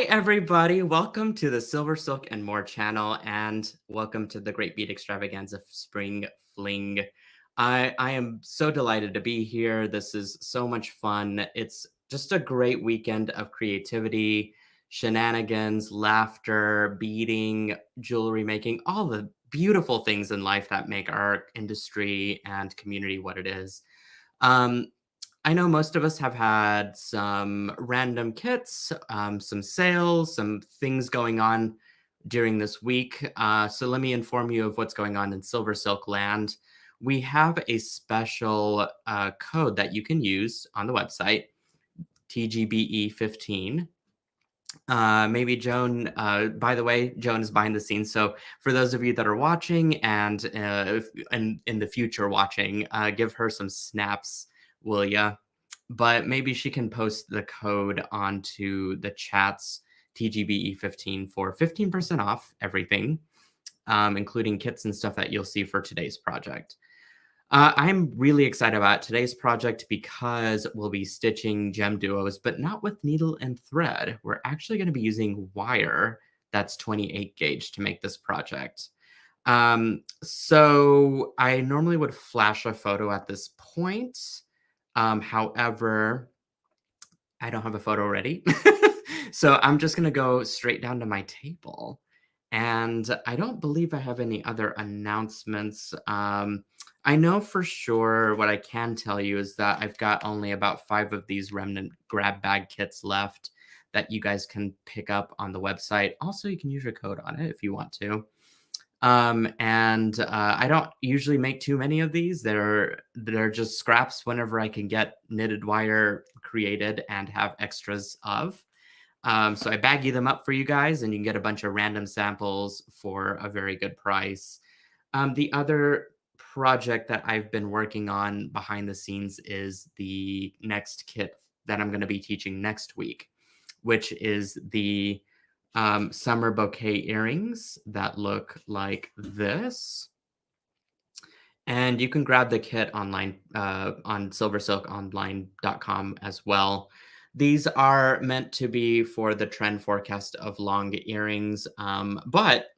everybody, welcome to the Silver Silk and More channel, and welcome to the Great Beat Extravaganza Spring Fling. I am so delighted to be here. This is so much fun. It's just a great weekend of creativity, shenanigans, laughter, beading, jewelry making, all the beautiful things in life that make our industry and community what it is. Um, I know most of us have had some random kits, some sales, some things going on during this week. So let me inform you of what's going on in Silver Silk land. We have a special code that you can use on the website, TGBE 15. Maybe Joan, by the way, Joan is behind the scenes. So for those of you that are watching and in the future watching, give her some snaps, will ya? But maybe she can post the code onto the chat's TGBE 15 for 15% off everything, including kits and stuff that you'll see for today's project. I'm really excited about today's project because we'll be stitching GemDuos, but not with needle and thread. We're actually going to be using wire that's 28 gauge to make this project. So I normally would flash a photo at this point. However, I don't have a photo ready. So I'm just going to go straight down to my table. And I don't believe I have any other announcements. I know for sure what I can tell you is that I've got only about 5 of these remnant grab bag kits left that you guys can pick up on the website. Also, you can use your code on it if you want to. And I don't usually make too many of these. They're just scraps whenever I can get knitted wire created and have extras of. So I baggy them up for you guys, and you can get a bunch of random samples for a very good price. The other project that I've been working on behind the scenes is the next kit that I'm going to be teaching next week, which is the summer bouquet earrings that look like this. And you can grab the kit online on silversilkonline.com as well. These are meant to be for the trend forecast of long earrings, but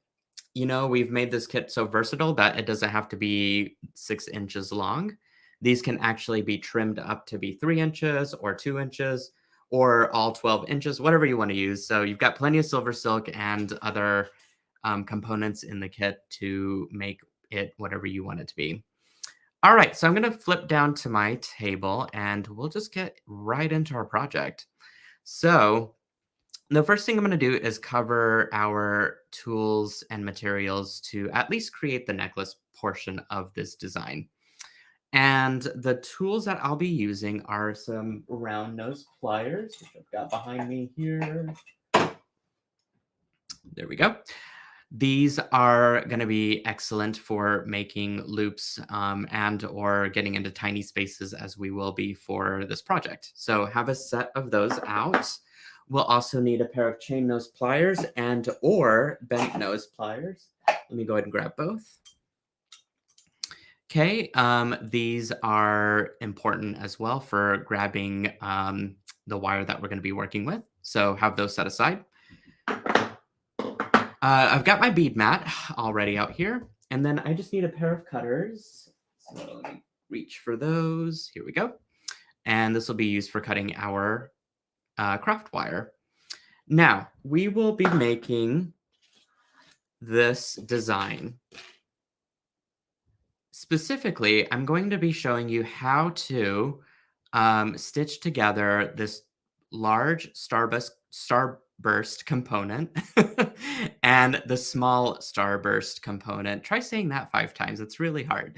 we've made this kit so versatile that it doesn't have to be 6 inches long. These can actually be trimmed up to be 3 inches or 2 inches or all 12 inches, whatever you want to use. So you've got plenty of silver silk and other components in the kit to make it whatever you want it to be. All right, so I'm going to flip down to my table and we'll just get right into our project. So the first thing I'm going to do is cover our tools and materials to at least create the necklace portion of this design. And the tools that I'll be using are some round nose pliers, which I've got behind me here. There we go. These are going to be excellent for making loops and or getting into tiny spaces as we will be for this project. So have a set of those out. We'll also need a pair of chain nose pliers and or bent nose pliers. Let me go ahead and grab both. Okay, these are important as well for grabbing the wire that we're going to be working with. So have those set aside. I've got my bead mat already out here, and then I just need a pair of cutters. So let me reach for those. Here we go. And this will be used for cutting our craft wire. Now, we will be making this design. Specifically, I'm going to be showing you how to stitch together this large starburst component and the small starburst component. Try saying that 5 times. It's really hard.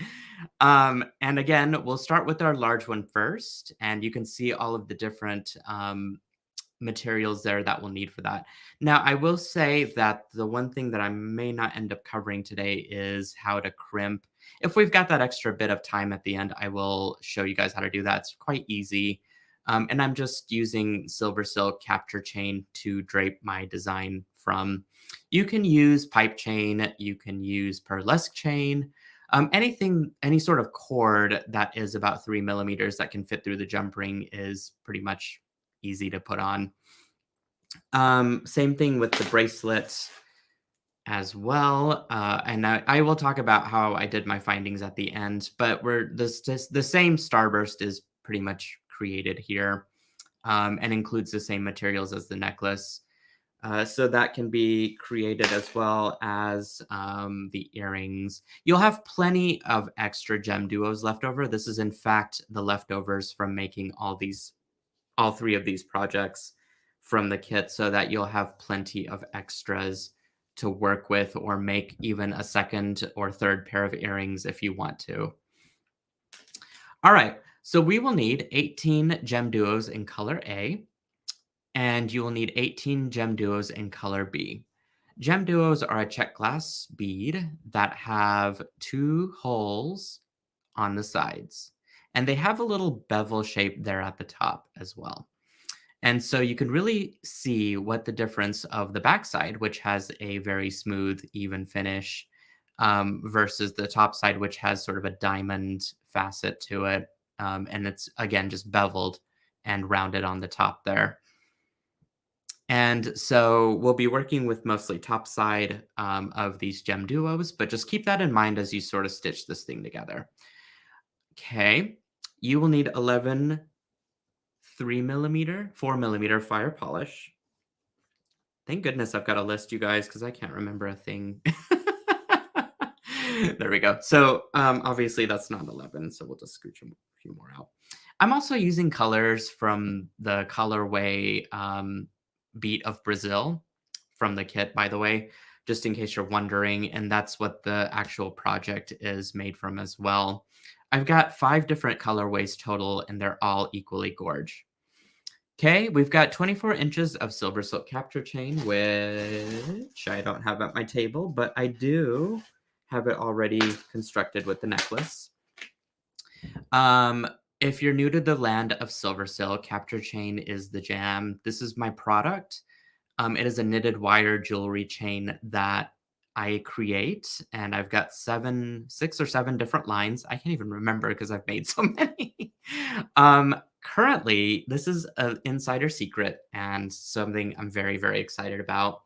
And again, we'll start with our large one first, and you can see all of the different materials there that we'll need for that. Now, I will say that the one thing that I may not end up covering today is how to crimp. If we've got that extra bit of time at the end, I will show you guys how to do that. It's quite easy. And I'm just using SilverSilk capture chain to drape my design from. You can use pipe chain, you can use burlesque chain, any sort of cord that is about 3 millimeters that can fit through the jump ring is pretty much easy to put on. Same thing with the bracelet as well. And I will talk about how I did my findings at the end, but the same Starburst is pretty much created here, and includes the same materials as the necklace. So that can be created as well as the earrings. You'll have plenty of extra gem duos left over. This is in fact the leftovers from making all three of these projects from the kit, so that you'll have plenty of extras to work with, or make even a second or third pair of earrings if you want to. All right, so we will need 18 gem duos in color A, and you will need 18 gem duos in color B. Gem duos are a check glass bead that have two holes on the sides, and they have a little bevel shape there at the top as well. And so you can really see what the difference of the backside, which has a very smooth, even finish, versus the top side, which has sort of a diamond facet to it. And it's, again, just beveled and rounded on the top there. And so we'll be working with mostly top side of these gem duos, but just keep that in mind as you sort of stitch this thing together. Okay, you will need 11 3mm, 4mm fire polish. Thank goodness I've got a list, you guys, because I can't remember a thing. There we go. So obviously that's not 11, so we'll just scooch a few more out. I'm also using colors from the colorway Beat of Brazil from the kit, by the way, just in case you're wondering, and that's what the actual project is made from as well. I've got 5 different colorways total, and they're all equally gorge. Okay, we've got 24 inches of SilverSilk capture chain, which I don't have at my table, but I do have it already constructed with the necklace. If you're new to the land of SilverSilk, capture chain is the jam. This is my product. It is a knitted wire jewelry chain that I create, and I've got 6 or 7 different lines. I can't even remember because I've made so many. Currently, this is an insider secret and something I'm very, very excited about.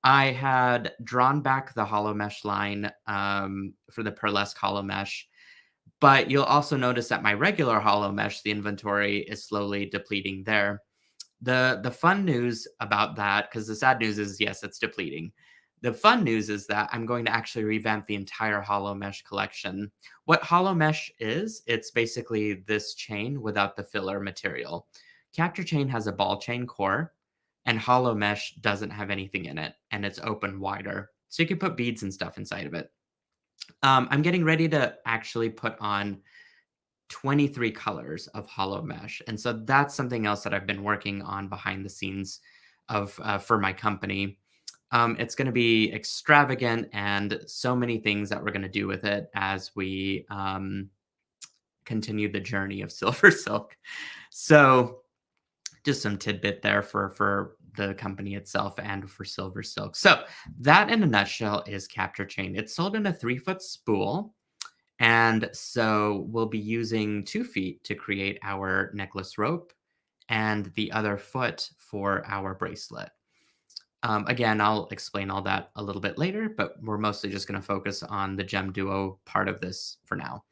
I had drawn back the hollow mesh line for the pearlesque hollow mesh, but you'll also notice that my regular hollow mesh, the inventory, is slowly depleting there. The fun news about that, because the sad news is, yes, it's depleting. The fun news is that I'm going to actually revamp the entire hollow mesh collection. What hollow mesh is, it's basically this chain without the filler material. Capture chain has a ball chain core, and hollow mesh doesn't have anything in it, and it's open wider. So you can put beads and stuff inside of it. I'm getting ready to actually put on 23 colors of hollow mesh. And so that's something else that I've been working on behind the scenes of for my company. It's going to be extravagant, and so many things that we're going to do with it as we continue the journey of SilverSilk. So just some tidbit there for the company itself and for SilverSilk. So that in a nutshell is capture chain. It's sold in a 3-foot spool. And so we'll be using 2 feet to create our necklace rope and the other foot for our bracelet. Again, I'll explain all that a little bit later, but we're mostly just going to focus on the GemDuo part of this for now.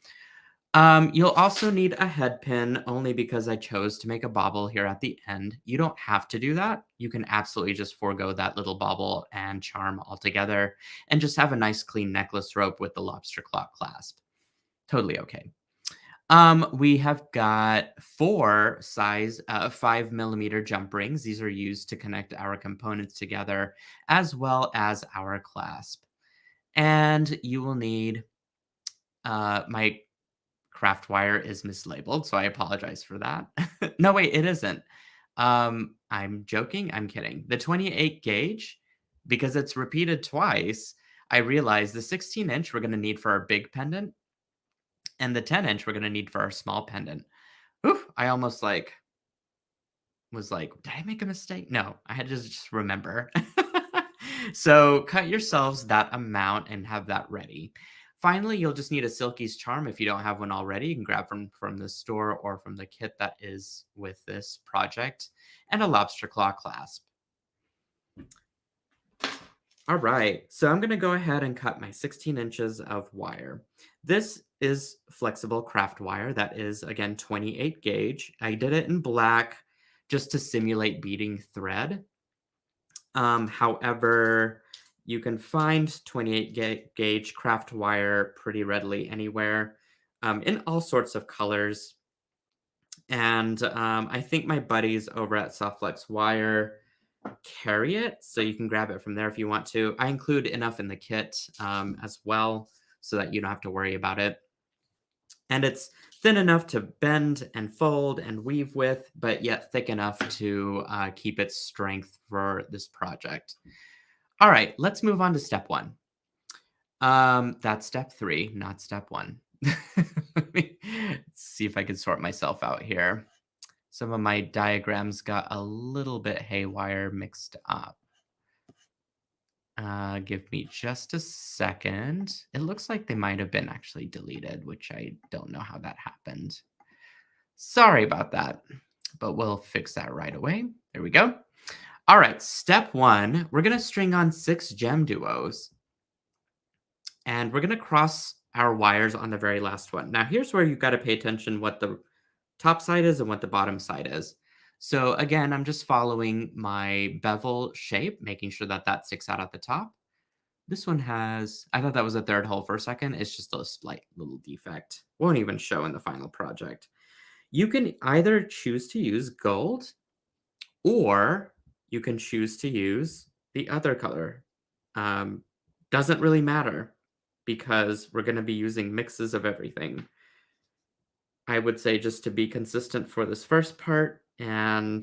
You'll also need a head pin, only because I chose to make a bauble here at the end. You don't have to do that. You can absolutely just forego that little bauble and charm altogether and just have a nice clean necklace rope with the lobster claw clasp. Totally okay. We have got 4 size 5mm jump rings. These are used to connect our components together, as well as our clasp. And you will need my craft wire is mislabeled, so I apologize for that. No, wait, it isn't. I'm joking. I'm kidding. The 28 gauge, because it's repeated twice, I realized the 16-inch we're going to need for our big pendant, and the 10-inch we're going to need for our small pendant. Oof, I almost was like, did I make a mistake? No, I had to just remember. So cut yourselves that amount and have that ready. Finally, you'll just need a Silky's charm. If you don't have one already, you can grab from the store or from the kit that is with this project, and a lobster claw clasp. All right, so I'm going to go ahead and cut my 16 inches of wire. This is flexible craft wire that is, again, 28 gauge. I did it in black just to simulate beading thread. However, you can find 28 gauge craft wire pretty readily anywhere in all sorts of colors. And I think my buddies over at Softflex Wire carry it, so you can grab it from there if you want to. I include enough in the kit as well so that you don't have to worry about it. And it's thin enough to bend and fold and weave with, but yet thick enough to keep its strength for this project. All right, let's move on to step one. That's step three, not step one. Let me see if I can sort myself out here. Some of my diagrams got a little bit haywire mixed up. Give me just a second. It looks like they might have been actually deleted, which I don't know how that happened. Sorry about that, but we'll fix that right away. There we go. All right, step one, we're gonna string on 6 GemDuos, and we're gonna cross our wires on the very last one. Now, here's where you've got to pay attention what the top side is and what the bottom side is. So again, I'm just following my bevel shape, making sure that that sticks out at the top. This one has, I thought that was a third hole for a second. It's just a slight little defect. Won't even show in the final project. You can either choose to use gold or you can choose to use the other color. Um, doesn't really matter because we're going to be using mixes of everything. I would say just to be consistent for this first part and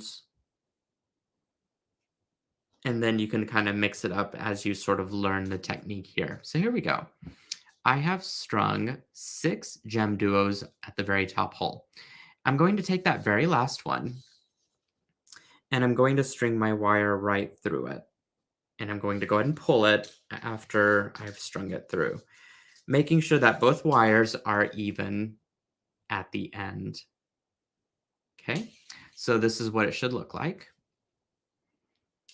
then you can kind of mix it up as you sort of learn the technique here. So here we go. I have strung 6 GemDuos at the very top hole. I'm going to take that very last one and I'm going to string my wire right through it. And I'm going to go ahead and pull it after I've strung it through, making sure that both wires are even at the end. Okay, so this is what it should look like.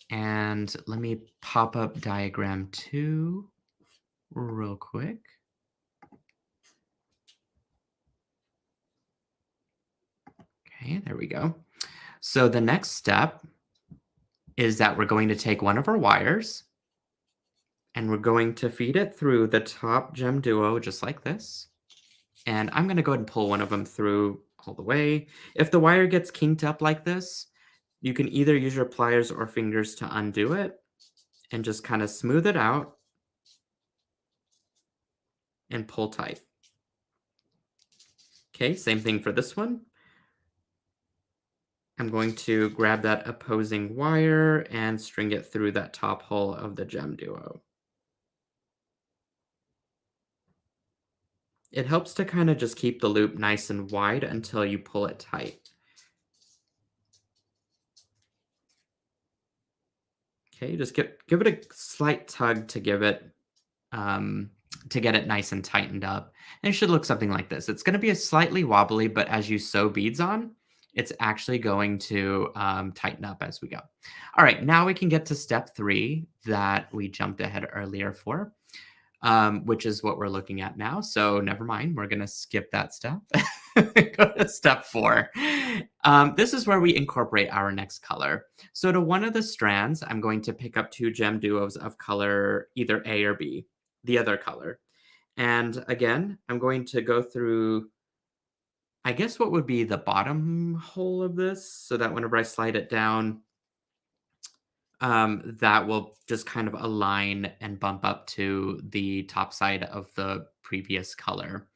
And let me pop up diagram 2 real quick. Okay, there we go. So the next step is that we're going to take one of our wires and we're going to feed it through the top GemDuo just like this. And I'm going to go ahead and pull one of them through all the way. If the wire gets kinked up like this, you can either use your pliers or fingers to undo it and just kind of smooth it out and pull tight. Okay, same thing for this one. I'm going to grab that opposing wire and string it through that top hole of the GemDuo. It helps to kind of just keep the loop nice and wide until you pull it tight. Okay, just give it a slight tug to give it to get it nice and tightened up. And it should look something like this. It's going to be a slightly wobbly, but as you sew beads on, it's actually going to tighten up as we go. All right, now we can get to step 3 that we jumped ahead earlier for, which is what we're looking at now. So never mind, we're going to skip that step. Go to step 4. This is where we incorporate our next color. So to one of the strands, I'm going to pick up 2 GemDuos of color either A or B, the other color. And again, I'm going to go through, I guess what would be the bottom hole of this, so that whenever I slide it down, that will just kind of align and bump up to the top side of the previous color.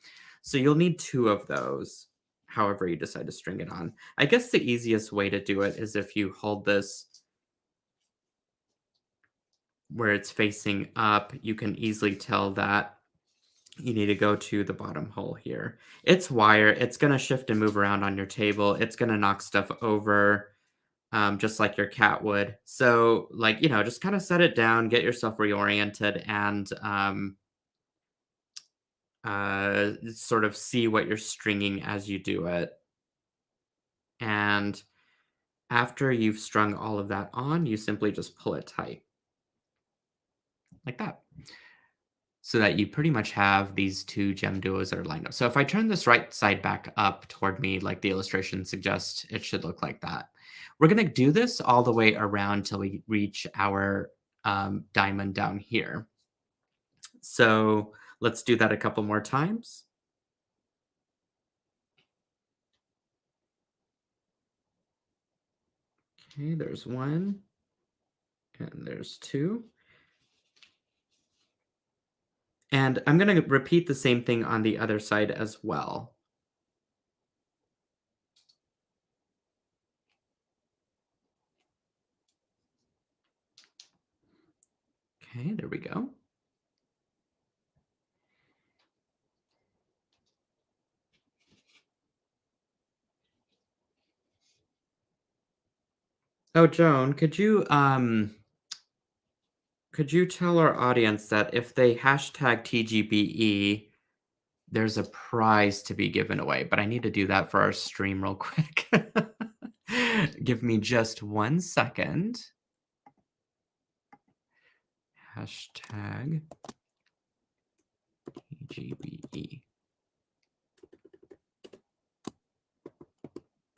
So you'll need 2 of those, however you decide to string it on. I guess the easiest way to do it is if you hold this where it's facing up, you can easily tell that you need to go to the bottom hole here. It's wire. It's going to shift and move around on your table. It's going to knock stuff over. Just like your cat would. So, like, just kind of set it down, get yourself reoriented, and sort of see what you're stringing as you do it. And After you've strung all of that on, you simply just pull it tight like that. So that you pretty much have these two gem duos that are lined up. So if I turn this right side back up toward me, like the illustration suggests, it should look like that. We're going to do this all the way around till we reach our diamond down here. So let's do that a couple more times. Okay, there's one, and there's two. And I'm going to repeat the same thing on the other side as well. Okay, there we go. Oh, Joan, could you tell our audience that if they hashtag TGBE, there's a prize to be given away, but I need to do that for our stream real quick. Give me just 1 second. Hashtag TGBE.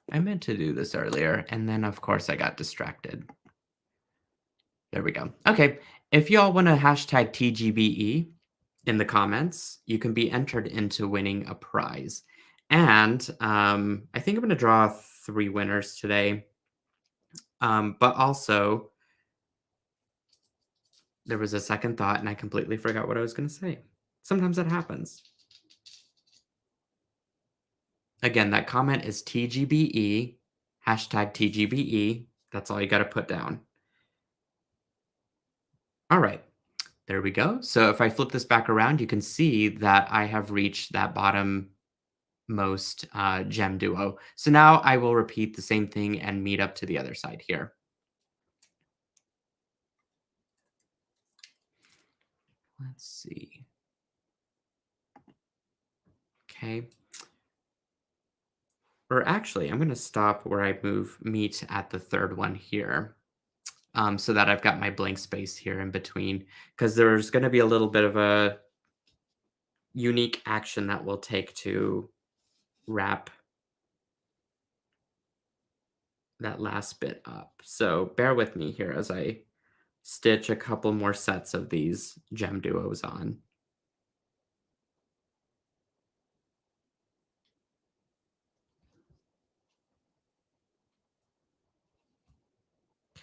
I meant to do this earlier, and then of course I got distracted. There we go. Okay, if y'all want to hashtag TGBE in the comments, you can be entered into winning a prize. And I think I'm going to draw 3 winners today. But also, there was a second thought, and I completely forgot what I was going to say. Sometimes that happens. Again, that comment is TGBE, hashtag TGBE. That's all you got to put down. All right, there we go. So if I flip this back around, you can see that I have reached that bottom most gem duo. So now I will repeat the same thing and meet up to the other side here. Let's see. Okay. Or actually, I'm going to stop where I meet at the third one here. So that I've got my blank space here in between, because there's going to be a little bit of a unique action that we'll take to wrap that last bit up. So bear with me here as I stitch a couple more sets of these gem duos on.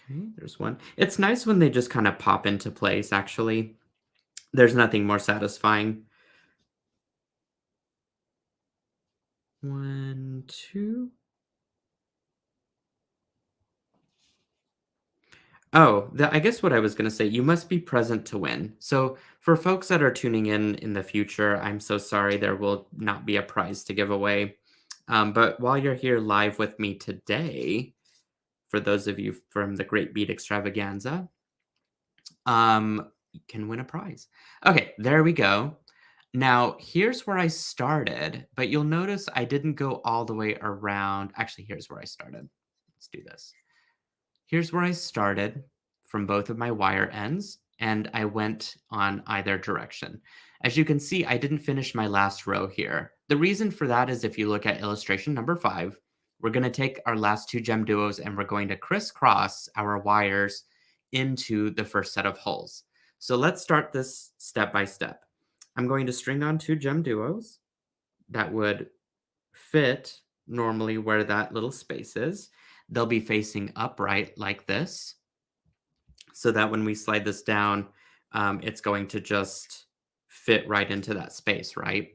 Okay, there's one. It's nice when they just kind of pop into place, actually. There's nothing more satisfying. 1, 2. Oh, I guess what I was going to say, you must be present to win. So for folks that are tuning in the future, I'm so sorry there will not be a prize to give away. But while you're here live with me today, for those of you from the Great Bead Extravaganza, you can win a prize. Okay, there we go. Now, here's where I started, but you'll notice I didn't go all the way around. Actually, here's where I started. Let's do this. Here's where I started from both of my wire ends, and I went on either direction. As you can see, I didn't finish my last row here. The reason for that is if you look at illustration number 5, we're going to take our last 2 gem duos and we're going to crisscross our wires into the first set of holes. So let's start this step by step. I'm going to string on 2 gem duos that would fit normally where that little space is. They'll be facing upright like this, so that when we slide this down, it's going to just fit right into that space, right?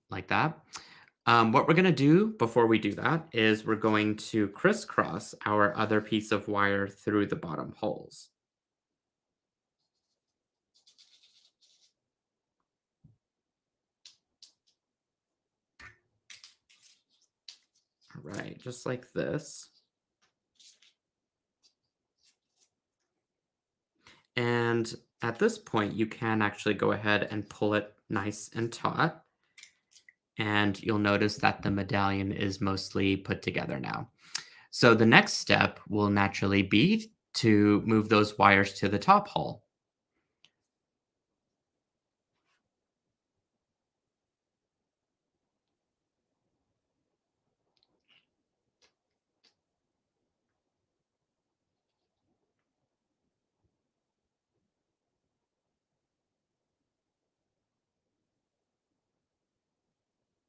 Like that. What we're going to do before we do that is we're going to crisscross our other piece of wire through the bottom holes. All right, just like this. And at this point, you can actually go ahead and pull it nice and taut. and you'll notice that the medallion is mostly put together now. So the next step will naturally be to move those wires to the top hole.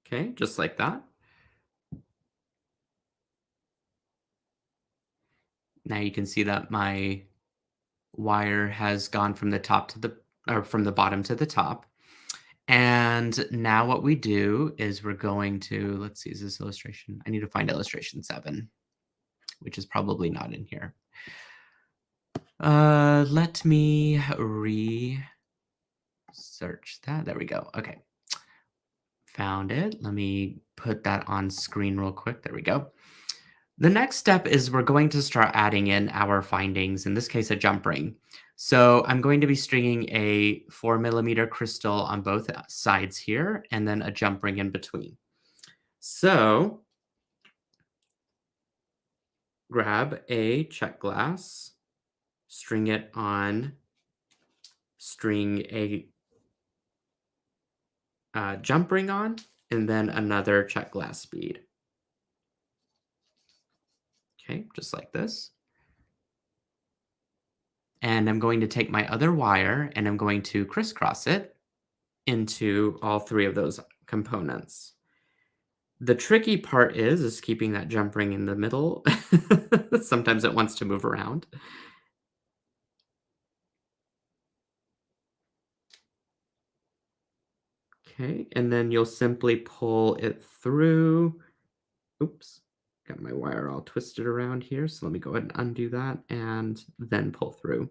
Okay, just like that. Now you can see that my wire has gone from the top to the or from the bottom to the top. And now what we do is we're going to, let's see, is this illustration? I need to find illustration 7, which is probably not in here. Let me search that. There we go. Okay. Found it. Let me put that on screen real quick. There we go. The next step is we're going to start adding in our findings, in this case, a jump ring. So I'm going to be stringing a 4mm crystal on both sides here, and then a jump ring in between. So grab a check glass, string it on, string a jump ring on, and then another check glass bead. Okay, just like this. And I'm going to take my other wire and I'm going to crisscross it into all 3 of those components. The tricky part is keeping that jump ring in the middle. Sometimes it wants to move around. Okay, and then you'll simply pull it through. Oops, got my wire all twisted around here, so let me go ahead and undo that and then pull through.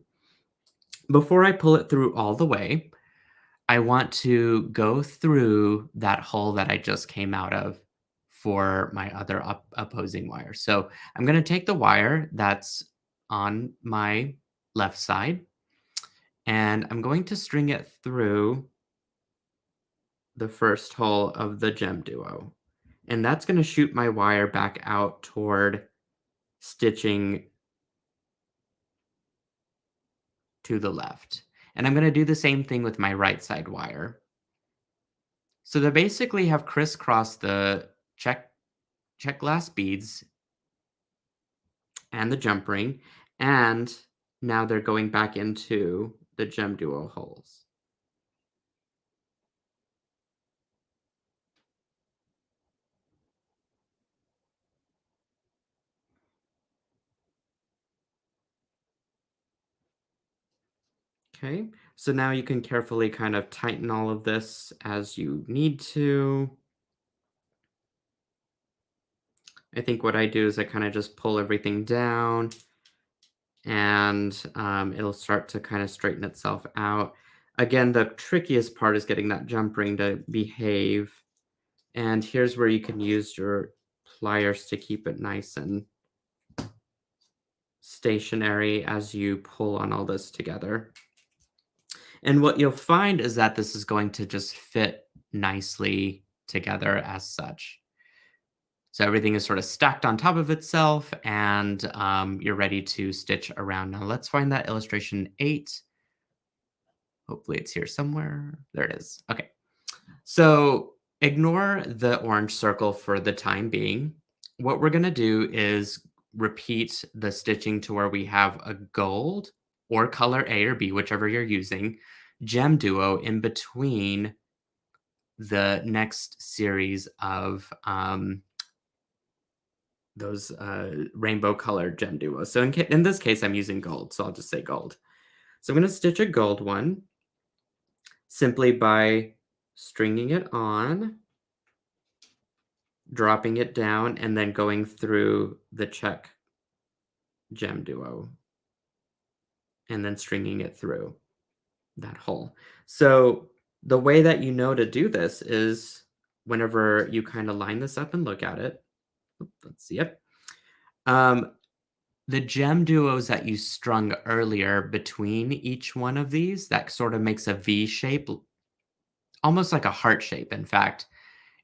Before I pull it through all the way, I want to go through that hole that I just came out of for my other opposing wire. So I'm going to take the wire that's on my left side and I'm going to string it through the first hole of the GemDuo. And that's going to shoot my wire back out toward stitching to the left. And I'm going to do the same thing with my right side wire. So they basically have crisscrossed the check glass beads and the jump ring, and now they're going back into the GemDuo holes. Okay, so now you can carefully kind of tighten all of this as you need to. I think what I do is I kind of just pull everything down and it'll start to kind of straighten itself out. Again, the trickiest part is getting that jump ring to behave. And here's where you can use your pliers to keep it nice and stationary as you pull on all this together. And what you'll find is that this is going to just fit nicely together as such. So everything is sort of stacked on top of itself and you're ready to stitch around. Now let's find that illustration 8. Hopefully it's here somewhere. There it is. Okay. So ignore the orange circle for the time being. What we're going to do is repeat the stitching to where we have a gold or color A or B, whichever you're using, GemDuo in between the next series of those rainbow colored GemDuo. So in this case, I'm using gold, so I'll just say gold. So I'm going to stitch a gold one simply by stringing it on, dropping it down, and then going through the check GemDuo, and then stringing it through that hole. So the way that you know to do this is whenever you kind of line this up and look at it. Let's see it. The GemDuos that you strung earlier between each one of these, that sort of makes a V shape, almost like a heart shape, in fact.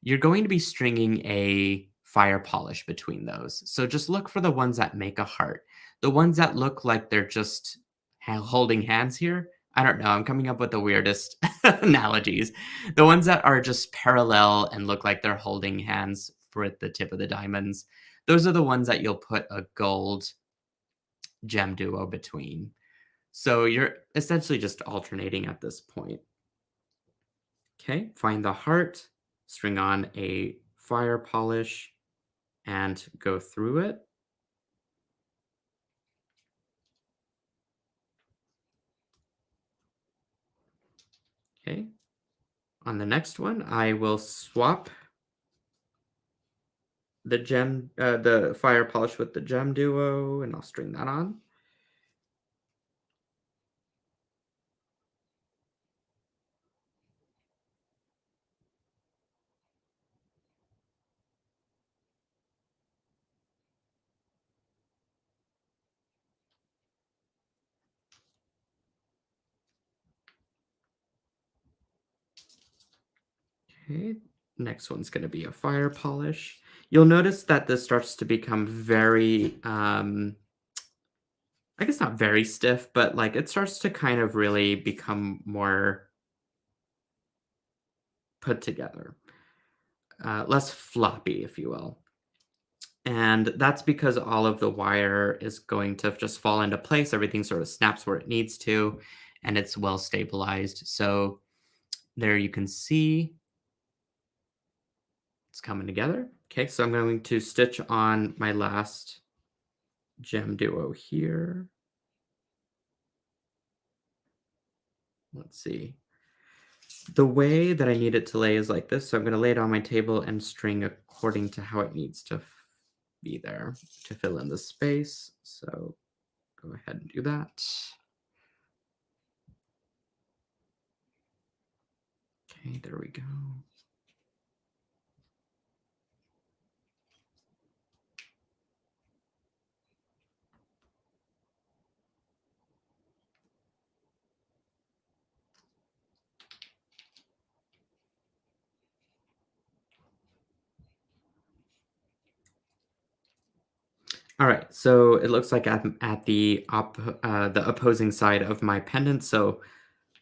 you're going to be stringing a fire polish between those. So just look for the ones that make a heart. The ones that look like they're just holding hands here. I don't know. I'm coming up with the weirdest analogies. The ones that are just parallel and look like they're holding hands for the tip of the diamonds. Those are the ones that you'll put a gold GemDuo between. So you're essentially just alternating at this point. Okay, find the heart, string on a fire polish, and go through it. Okay, on the next one, I will swap the fire polish with the GemDuo, and I'll string that on. Okay, next one's going to be a fire polish. You'll notice that this starts to become very, I guess not very stiff, but like it starts to kind of really become more put together, less floppy, if you will. And that's because all of the wire is going to just fall into place. Everything sort of snaps where it needs to, and it's well stabilized. So there you can see it's coming together. Okay, so I'm going to stitch on my last GemDuo here. Let's see. The way that I need it to lay is like this. So I'm going to lay it on my table and string according to how it needs to be there to fill in the space. So go ahead and do that. Okay, there we go. All right, so it looks like I'm at the opposing side of my pendant, so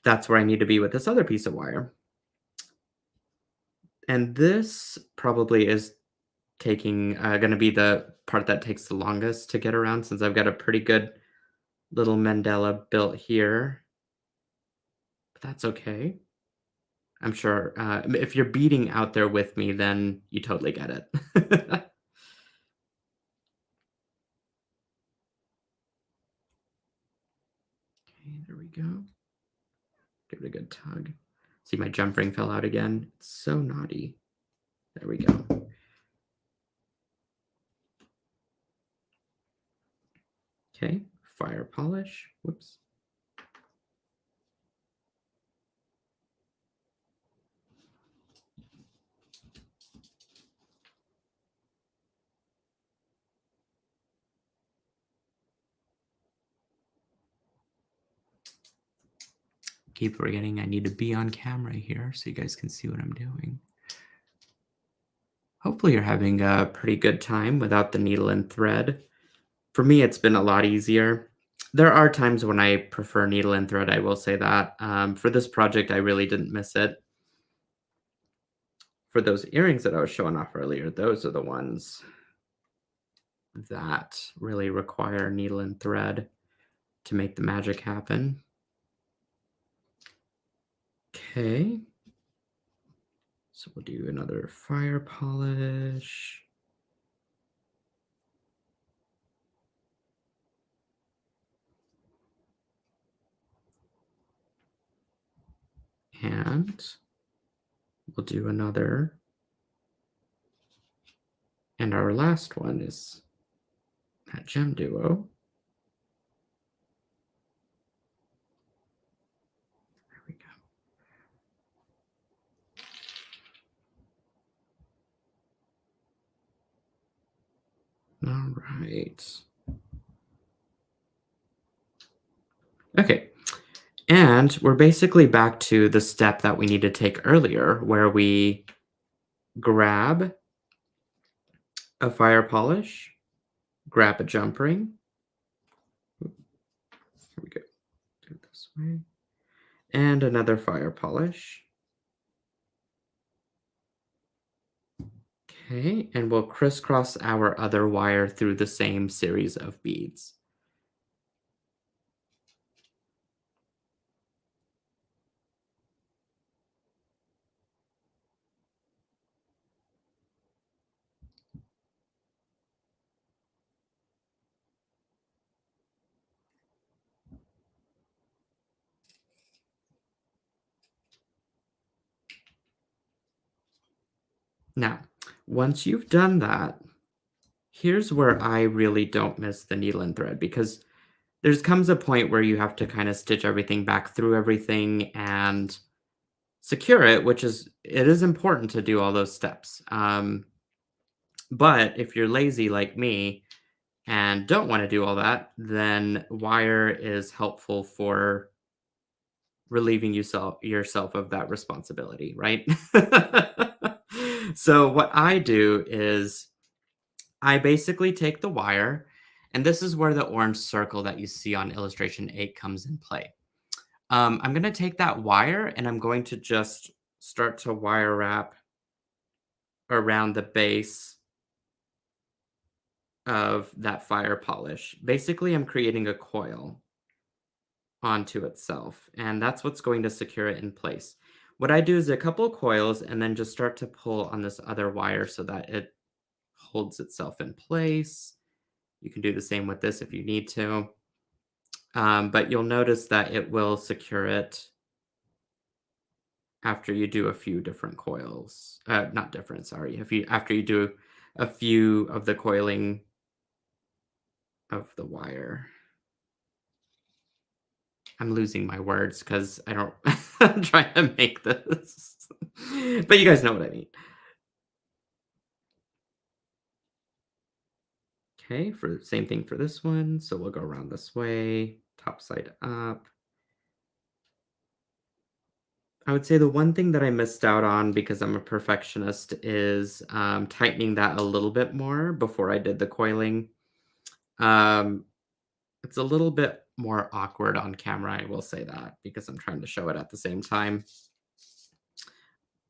that's where I need to be with this other piece of wire. And this probably is taking going to be the part that takes the longest to get around, since I've got a pretty good little mandala built here. But that's okay. I'm sure if you're beading out there with me, then you totally get it. Okay, there we go. Give it a good tug. See, my jump ring fell out again. It's so naughty. There we go. Okay, fire polish. Whoops. Keep forgetting I need to be on camera here so you guys can see what I'm doing. Hopefully you're having a pretty good time without the needle and thread. For me, it's been a lot easier. There are times when I prefer needle and thread, I will say that. For this project, I really didn't miss it. For those earrings that I was showing off earlier, those are the ones that really require needle and thread to make the magic happen. Okay. So we'll do another fire polish. And we'll do another. And our last one is that GemDuo. There we go. All right. Okay. And we're basically back to the step that we need to take earlier, where we grab a fire polish, grab a jump ring. Here we go. Do it this way. And another fire polish. Okay, and we'll crisscross our other wire through the same series of beads. Now, once you've done that, here's where I really don't miss the needle and thread because there's comes a point where you have to kind of stitch everything back through everything and secure it, which is it is important to do all those steps. But if you're lazy like me and don't want to do all that, then wire is helpful for relieving yourself of that responsibility, right? So what I do is I basically take the wire, and this is where the orange circle that you see on illustration 8 comes in play. I'm going to take that wire and I'm going to just start to wire wrap around the base of that fire polish. Basically, I'm creating a coil onto itself, and that's what's going to secure it in place. What I do is a couple of coils and then just start to pull on this other wire so that it holds itself in place. You can do the same with this if you need to. But you'll notice that it will secure it after you do a few different coils. Not different, sorry. If you after you do a few of the coiling of the wire. I'm losing my words because I don't I'm trying to make this. But you guys know what I mean. Okay, for same thing for this one. So we'll go around this way, top side up. I would say the one thing that I missed out on because I'm a perfectionist is tightening that a little bit more before I did the coiling. Um, it's a little bit more awkward on camera, I will say that, because I'm trying to show it at the same time.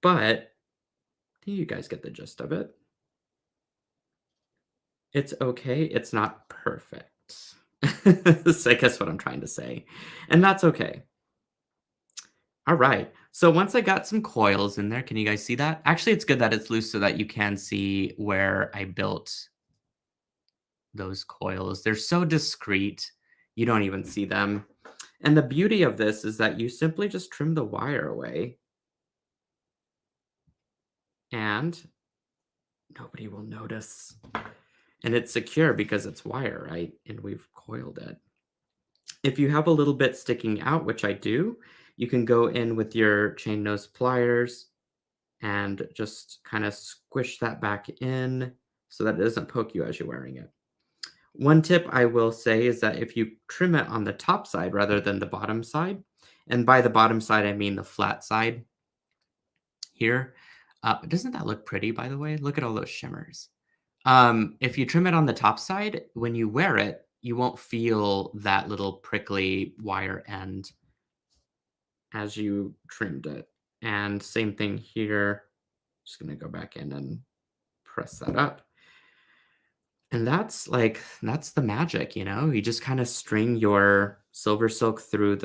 But you guys get the gist of it. It's okay. It's not perfect. So I guess what I'm trying to say. And that's okay. All right. So once I got some coils in there, can you guys see that? Actually, it's good that it's loose so that you can see where I built those coils. They're so discreet, you don't even see them. And the beauty of this is that you simply just trim the wire away and nobody will notice. And it's secure because it's wire, right? And we've coiled it. If you have a little bit sticking out, which I do, you can go in with your chain nose pliers and just kind of squish that back in so that it doesn't poke you as you're wearing it. One tip I will say is that if you trim it on the top side rather than the bottom side, and by the bottom side, I mean the flat side here. Doesn't that look pretty, by the way? Look at all those shimmers. If you trim it on the top side, when you wear it, you won't feel that little prickly wire end as you trimmed it. And same thing here. Just gonna go back in and press that up. And that's the magic, you know? You just kind of string your SilverSilk through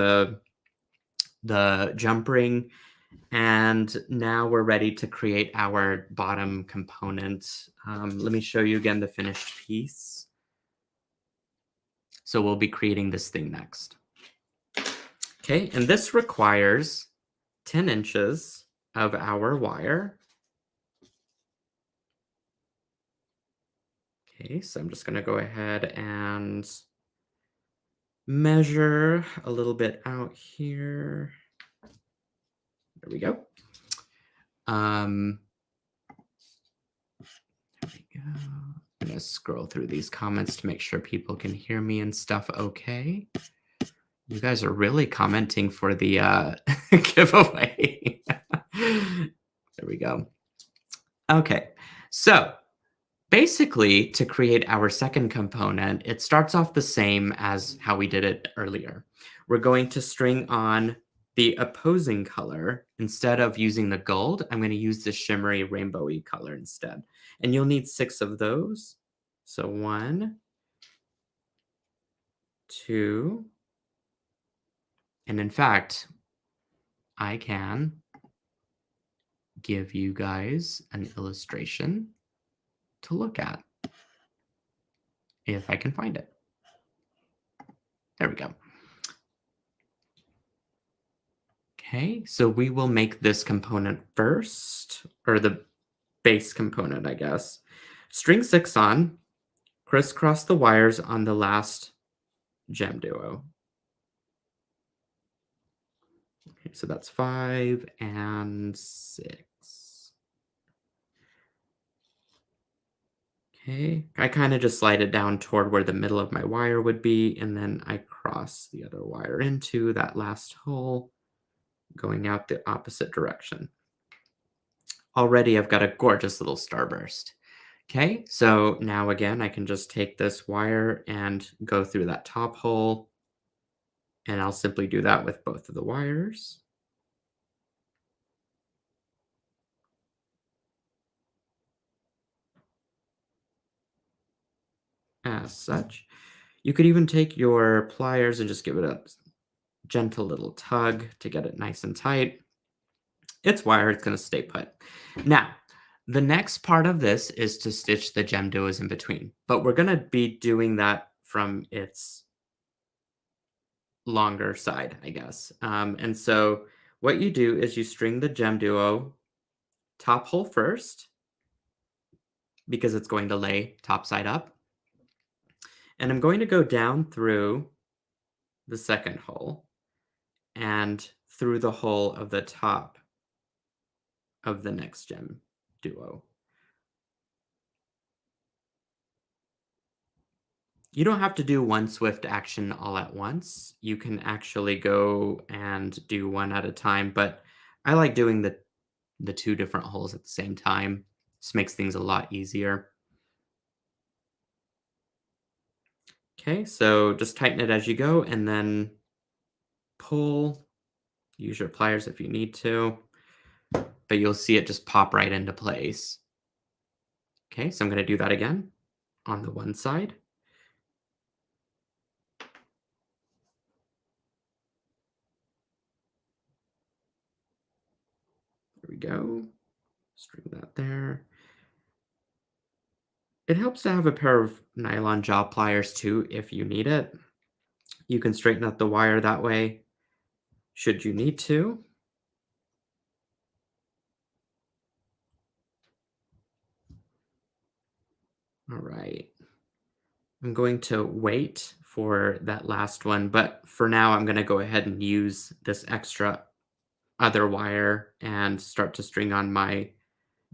the jump ring, and now we're ready to create our bottom component. Let me show you again the finished piece. So we'll be creating this thing next. Okay, and this requires 10 inches of our wire. Okay, so I'm just going to go ahead and measure a little bit out here. There we go. There we go. I'm going to scroll through these comments to make sure people can hear me and stuff okay. You guys are really commenting for the giveaway. There we go. Okay, so basically, to create our second component, it starts off the same as how we did it earlier. We're going to string on the opposing color. Instead of using the gold, I'm going to use the shimmery rainbowy color instead. And you'll need 6 of those. So 1, 2, and in fact, I can give you guys an illustration to look at if I can find it. There we go. Okay, so we will make this component first, or the base component, I guess. String 6 on, crisscross the wires on the last GemDuo. Okay, so that's 5 and 6. Okay, I kind of just slide it down toward where the middle of my wire would be, and then I cross the other wire into that last hole, going out the opposite direction. Already I've got a gorgeous little starburst. Okay, so now again, I can just take this wire and go through that top hole, and I'll simply do that with both of the wires as such. You could even take your pliers and just give it a gentle little tug to get it nice and tight. It's wire, it's going to stay put. Now, the next part of this is to stitch the GemDuos in between, but we're going to be doing that from its longer side, I guess. And so what you do is you string the GemDuo top hole first because it's going to lay top side up. And I'm going to go down through the second hole and through the hole of the top of the next GemDuo. You don't have to do one swift action all at once. You can actually go and do one at a time, but I like doing the two different holes at the same time. Just makes things a lot easier. Okay, so just tighten it as you go and then pull. Use your pliers if you need to, but you'll see it just pop right into place. Okay, so I'm going to do that again on the one side. There we go. String that there. It helps to have a pair of nylon jaw pliers too if you need it. You can straighten out the wire that way should you need to. All right. I'm going to wait for that last one, but for now I'm going to go ahead and use this extra other wire and start to string on my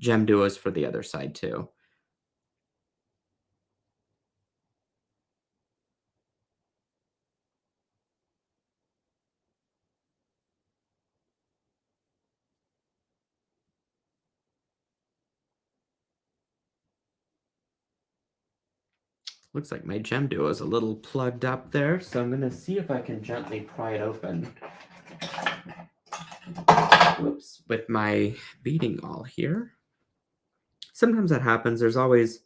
GemDuos for the other side too. Looks like my GemDuo is a little plugged up there, so I'm going to see if I can gently pry it open. Whoops, with my beading awl here. Sometimes that happens. There's always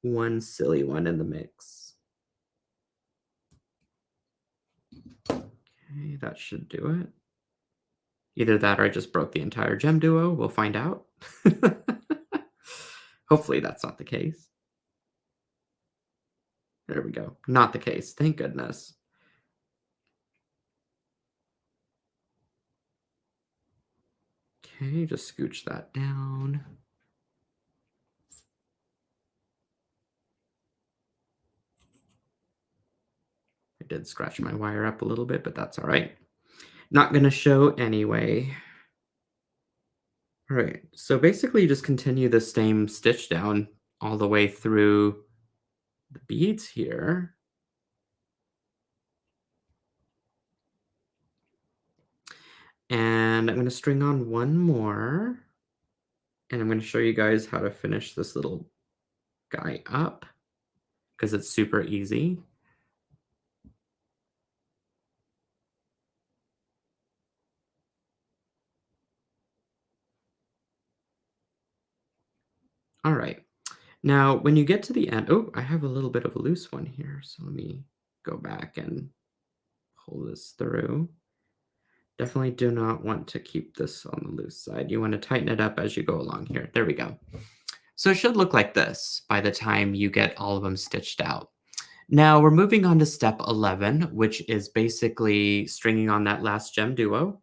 one silly one in the mix. Okay, that should do it. Either that or I just broke the entire GemDuo. We'll find out. Hopefully that's not the case. There we go. Not the case. Thank goodness. Okay, just scooch that down. I did scratch my wire up a little bit, but that's all right. Not going to show anyway. All right, so basically you just continue the same stitch down all the way through the beads here. And I'm going to string on one more. And I'm going to show you guys how to finish this little guy up because it's super easy. All right. Now, when you get to the end, oh, I have a little bit of a loose one here. So let me go back and pull this through. Definitely do not want to keep this on the loose side. You want to tighten it up as you go along here. There we go. So it should look like this by the time you get all of them stitched out. Now we're moving on to step 11, which is basically stringing on that last GemDuo.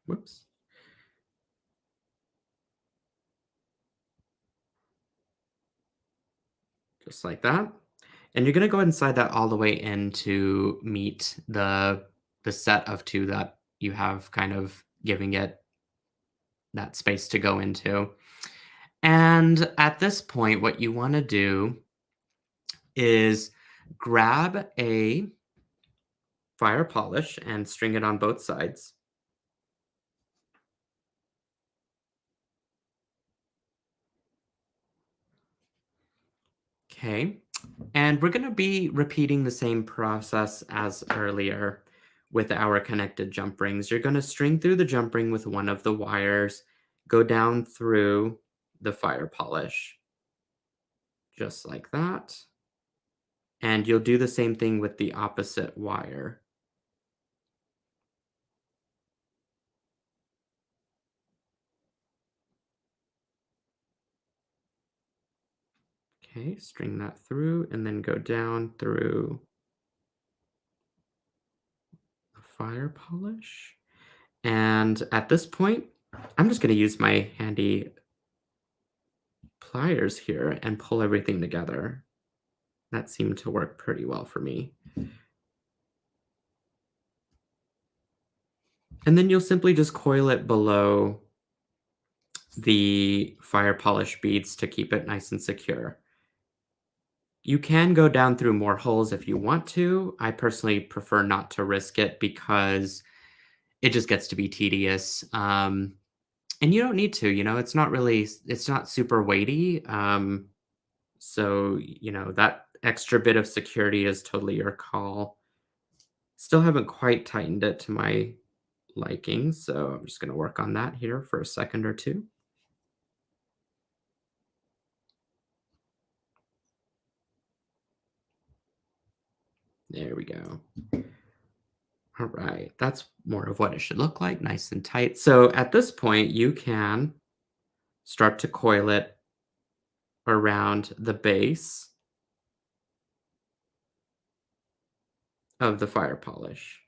Whoops. Just like that. And you're gonna go ahead and slide that all the way in to meet the set of two that you have kind of giving it that space to go into. And at this point, what you want to do is grab a fire polish and string it on both sides. Okay. And we're going to be repeating the same process as earlier with our connected jump rings. You're going to string through the jump ring with one of the wires, go down through the fire polish, just like that. And you'll do the same thing with the opposite wire. Okay, string that through and then go down through the fire polish. And at this point, I'm just going to use my handy pliers here and pull everything together. That seemed to work pretty well for me. And then you'll simply just coil it below the fire polish beads to keep it nice and secure. You can go down through more holes if you want to. I personally prefer not to risk it because it just gets to be tedious. And you don't need to, it's not really, it's not super weighty. So, that extra bit of security is totally your call. Still haven't quite tightened it to my liking, so I'm just going to work on that here for a second or two. There we go. All right, that's more of what it should look like, nice and tight. So at this point, you can start to coil it around the base of the fire polish.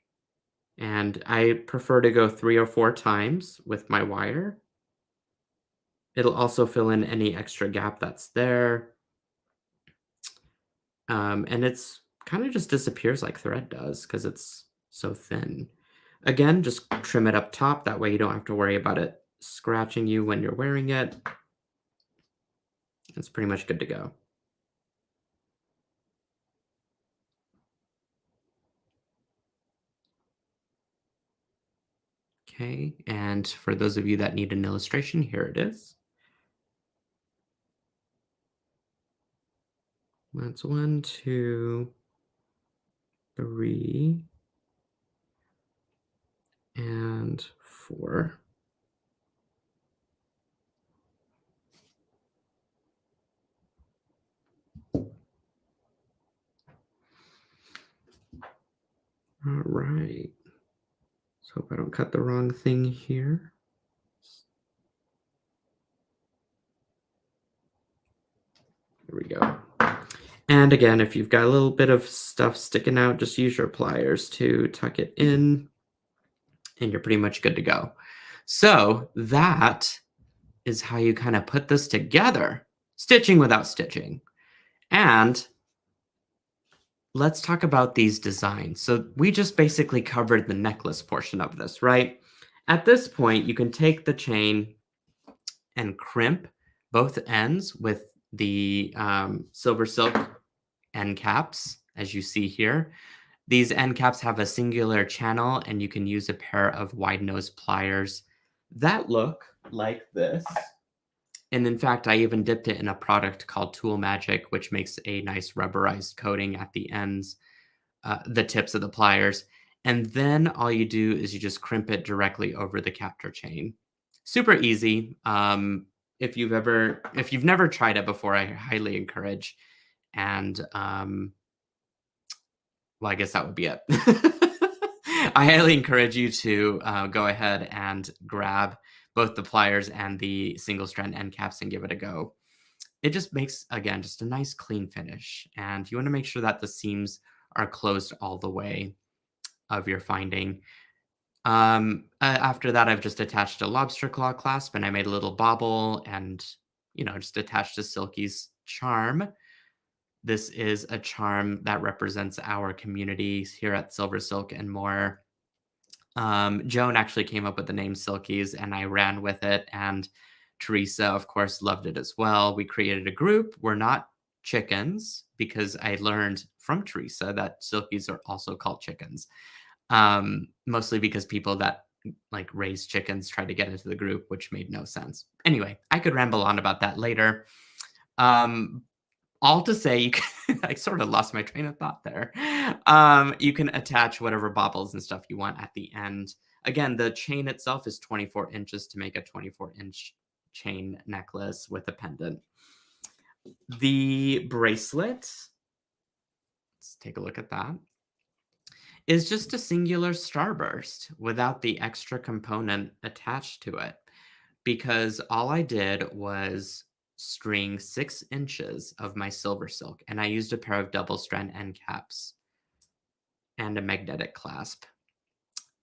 And I prefer to go 3 or 4 times with my wire. It'll also fill in any extra gap that's there. And it's kind of just disappears like thread does because it's so thin. Again, just trim it up top. That way you don't have to worry about it scratching you when you're wearing it. It's pretty much good to go. Okay, and for those of you that need an illustration, here it is. That's 1, 2, 3, and 4. All right. Let's hope I don't cut the wrong thing here. There we go. And again, if you've got a little bit of stuff sticking out, just use your pliers to tuck it in, and you're pretty much good to go. So that is how you kind of put this together, stitching without stitching. And let's talk about these designs. So we just basically covered the necklace portion of this, right? At this point, you can take the chain and crimp both ends with the SilverSilk end caps, as you see here. These end caps have a singular channel, and you can use a pair of wide nose pliers that look like this. And in fact, I even dipped it in a product called Tool Magic, which makes a nice rubberized coating at the ends, the tips of the pliers. And then all you do is you just crimp it directly over the captor chain. Super easy. If you've never tried it before, I highly encourage. And well, I guess that would be it. I highly encourage you to go ahead and grab both the pliers and the single strand end caps and give it a go. It just makes, again, just a nice clean finish. And you want to make sure that the seams are closed all the way of your finding. After that, I've just attached a lobster claw clasp and I made a little bauble and, just attached a Silky's charm. This is a charm that represents our communities here at SilverSilk and more. Joan actually came up with the name Silkies, and I ran with it. And Teresa, of course, loved it as well. We created a group. We're not chickens because I learned from Teresa that Silkies are also called chickens. Mostly because people that like raise chickens try to get into the group, which made no sense. Anyway, I could ramble on about that later. All to say, I sort of lost my train of thought there. You can attach whatever baubles and stuff you want at the end. Again, the chain itself is 24 inches to make a 24-inch chain necklace with a pendant. The bracelet, let's take a look at that, is just a singular starburst without the extra component attached to it. Because all I did was string 6 inches of my SilverSilk, and I used a pair of double strand end caps and a magnetic clasp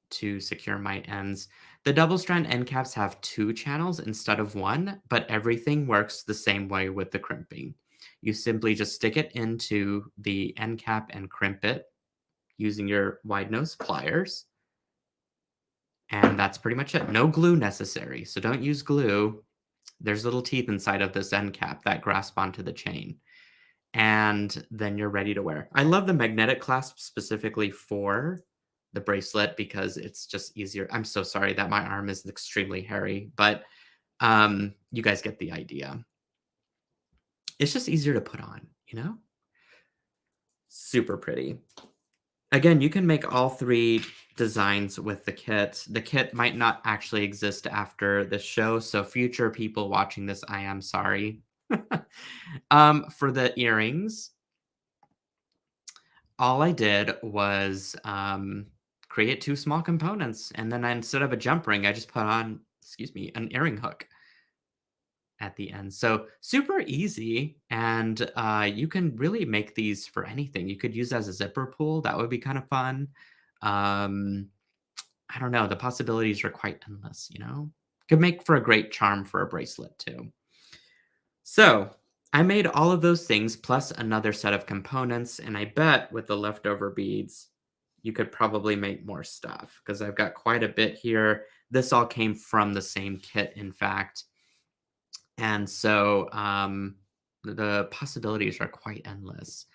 to secure my ends. The double strand end caps have 2 channels instead of 1, but everything works the same way with the crimping. You simply just stick it into the end cap and crimp it using your wide nose pliers. And that's pretty much it. No glue necessary, so don't use glue. There's little teeth inside of this end cap that grasp onto the chain. And then you're ready to wear. I love the magnetic clasp specifically for the bracelet because it's just easier. I'm so sorry that my arm is extremely hairy, but you guys get the idea. It's just easier to put on, Super pretty. Again, you can make all 3 designs with the kit. The kit might not actually exist after the show, so future people watching this, I am sorry. For the earrings, all I did was create 2 small components, and then instead of a jump ring, I just put on, an earring hook at the end. So super easy, and you can really make these for anything. You could use as a zipper pull. That would be kind of fun. I don't know. The possibilities are quite endless, Could make for a great charm for a bracelet too. So I made all of those things plus another set of components, and I bet with the leftover beads, you could probably make more stuff because I've got quite a bit here. This all came from the same kit, in fact. And so the possibilities are quite endless.